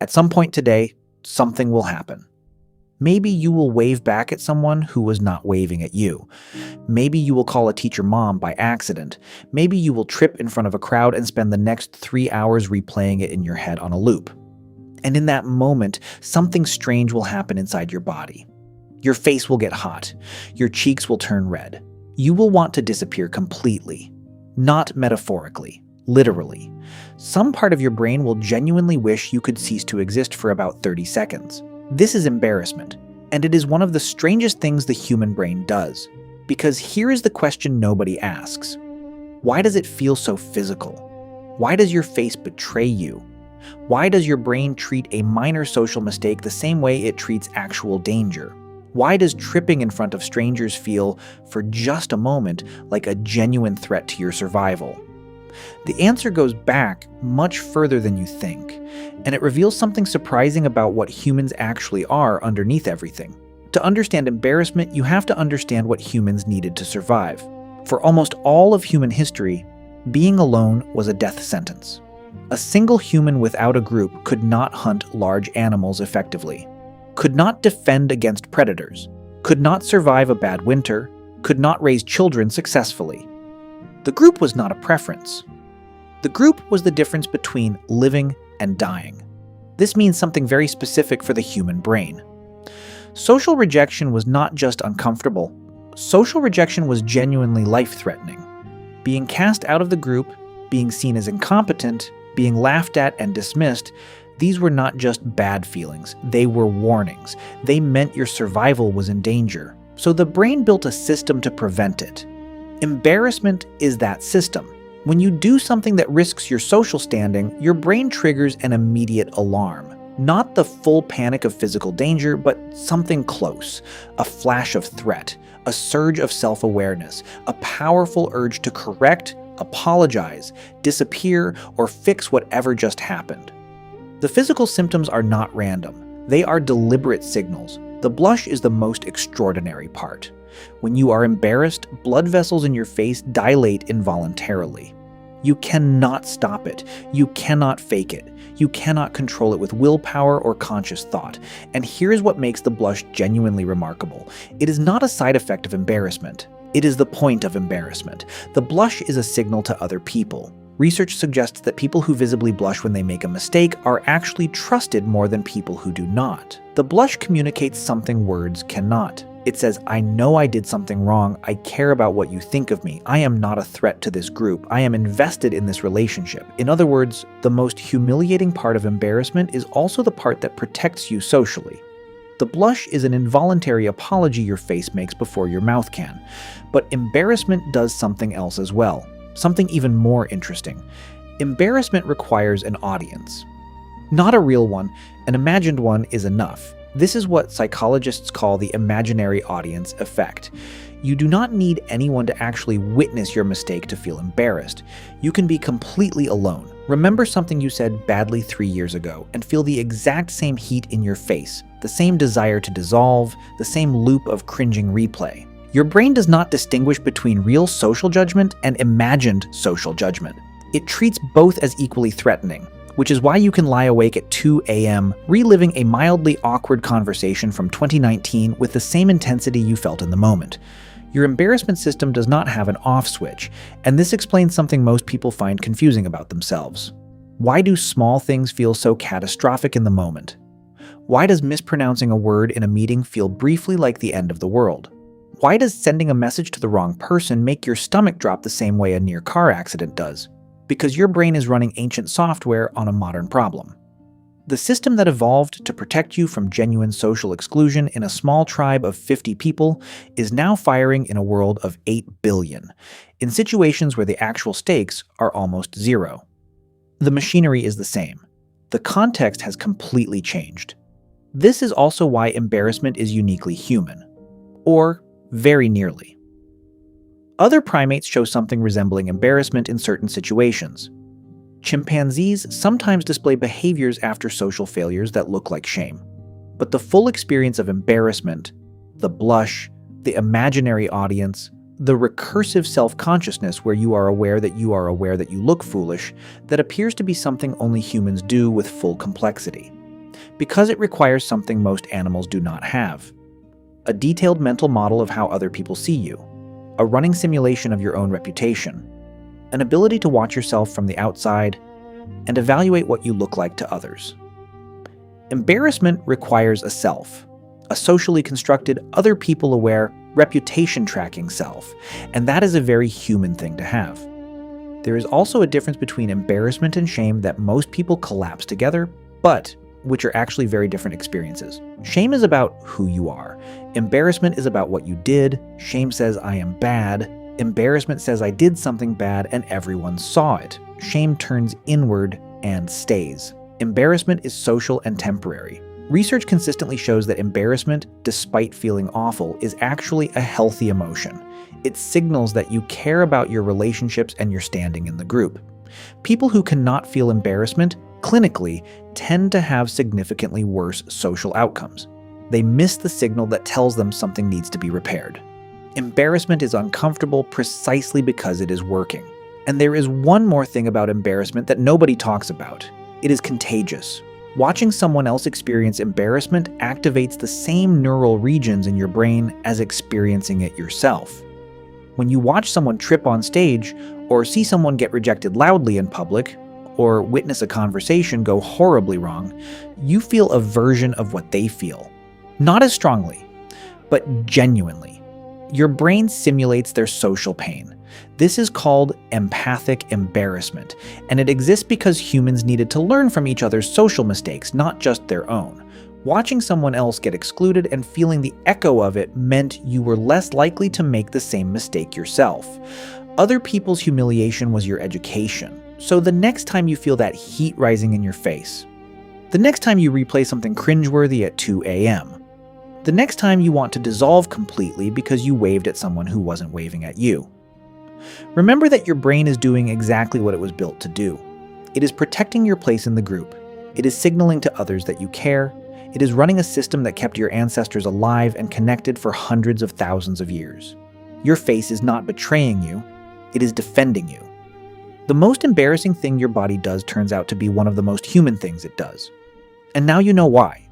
At some point today, something will happen. Maybe you will wave back at someone who was not waving at you. Maybe you will call a teacher mom by accident. Maybe you will trip in front of a crowd and spend the next 3 hours replaying it in your head on a loop. And in that moment, something strange will happen inside your body. Your face will get hot. Your cheeks will turn red. You will want to disappear completely. Not metaphorically, literally. Some part of your brain will genuinely wish you could cease to exist for about 30 seconds. This is embarrassment, and it is one of the strangest things the human brain does. Because here is the question nobody asks. Why does it feel so physical? Why does your face betray you? Why does your brain treat a minor social mistake the same way it treats actual danger? Why does tripping in front of strangers feel, for just a moment, like a genuine threat to your survival? The answer goes back much further than you think, and it reveals something surprising about what humans actually are underneath everything. To understand embarrassment, you have to understand what humans needed to survive. For almost all of human history, being alone was a death sentence. A single human without a group could not hunt large animals effectively, could not defend against predators, could not survive a bad winter, could not raise children successfully. The group was not a preference. The group was the difference between living and dying. This means something very specific for the human brain. Social rejection was not just uncomfortable. Social rejection was genuinely life-threatening. Being cast out of the group, being seen as incompetent, being laughed at and dismissed, these were not just bad feelings, they were warnings. They meant your survival was in danger. So the brain built a system to prevent it. Embarrassment is that system. When you do something that risks your social standing, your brain triggers an immediate alarm. Not the full panic of physical danger, but something close. A flash of threat, a surge of self-awareness, a powerful urge to correct, apologize, disappear, or fix whatever just happened. The physical symptoms are not random. They are deliberate signals. The blush is the most extraordinary part. When you are embarrassed, blood vessels in your face dilate involuntarily. You cannot stop it. You cannot fake it. You cannot control it with willpower or conscious thought. And here's what makes the blush genuinely remarkable. It is not a side effect of embarrassment. It is the point of embarrassment. The blush is a signal to other people. Research suggests that people who visibly blush when they make a mistake are actually trusted more than people who do not. The blush communicates something words cannot. It says, I know I did something wrong. I care about what you think of me. I am not a threat to this group. I am invested in this relationship. In other words, the most humiliating part of embarrassment is also the part that protects you socially. The blush is an involuntary apology your face makes before your mouth can. But embarrassment does something else as well. Something even more interesting. Embarrassment requires an audience. Not a real one, an imagined one is enough. This is what psychologists call the imaginary audience effect. You do not need anyone to actually witness your mistake to feel embarrassed. You can be completely alone. Remember something you said badly 3 years ago and feel the exact same heat in your face, the same desire to dissolve, the same loop of cringing replay. Your brain does not distinguish between real social judgment and imagined social judgment. It treats both as equally threatening, which is why you can lie awake at 2 a.m. reliving a mildly awkward conversation from 2019 with the same intensity you felt in the moment. Your embarrassment system does not have an off switch, and this explains something most people find confusing about themselves. Why do small things feel so catastrophic in the moment? Why does mispronouncing a word in a meeting feel briefly like the end of the world? Why does sending a message to the wrong person make your stomach drop the same way a near car accident does? Because your brain is running ancient software on a modern problem. The system that evolved to protect you from genuine social exclusion in a small tribe of 50 people is now firing in a world of 8 billion, in situations where the actual stakes are almost zero. The machinery is the same. The context has completely changed. This is also why embarrassment is uniquely human. Or very nearly. Other primates show something resembling embarrassment in certain situations. Chimpanzees sometimes display behaviors after social failures that look like shame. But the full experience of embarrassment, the blush, the imaginary audience, the recursive self-consciousness where you are aware that you look foolish, that appears to be something only humans do with full complexity. Because it requires something most animals do not have: a detailed mental model of how other people see you, a running simulation of your own reputation, an ability to watch yourself from the outside, and evaluate what you look like to others. Embarrassment requires a self, a socially constructed, other people aware, reputation tracking self, and that is a very human thing to have. There is also a difference between embarrassment and shame that most people collapse together, but which are actually very different experiences. Shame is about who you are. Embarrassment is about what you did. Shame says, I am bad. Embarrassment says, I did something bad and everyone saw it. Shame turns inward and stays. Embarrassment is social and temporary. Research consistently shows that embarrassment, despite feeling awful, is actually a healthy emotion. It signals that you care about your relationships and your standing in the group. People who cannot feel embarrassment, clinically, tend to have significantly worse social outcomes. They miss the signal that tells them something needs to be repaired. Embarrassment is uncomfortable precisely because it is working. And there is one more thing about embarrassment that nobody talks about. It is contagious. Watching someone else experience embarrassment activates the same neural regions in your brain as experiencing it yourself. When you watch someone trip on stage, or see someone get rejected loudly in public, or witness a conversation go horribly wrong, you feel a version of what they feel. Not as strongly, but genuinely. Your brain simulates their social pain. This is called empathic embarrassment, and it exists because humans needed to learn from each other's social mistakes, not just their own. Watching someone else get excluded and feeling the echo of it meant you were less likely to make the same mistake yourself. Other people's humiliation was your education. So the next time you feel that heat rising in your face, the next time you replay something cringeworthy at 2 a.m., the next time you want to dissolve completely because you waved at someone who wasn't waving at you, remember that your brain is doing exactly what it was built to do. It is protecting your place in the group. It is signaling to others that you care. It is running a system that kept your ancestors alive and connected for hundreds of thousands of years. Your face is not betraying you. It is defending you. The most embarrassing thing your body does turns out to be one of the most human things it does. And now you know why.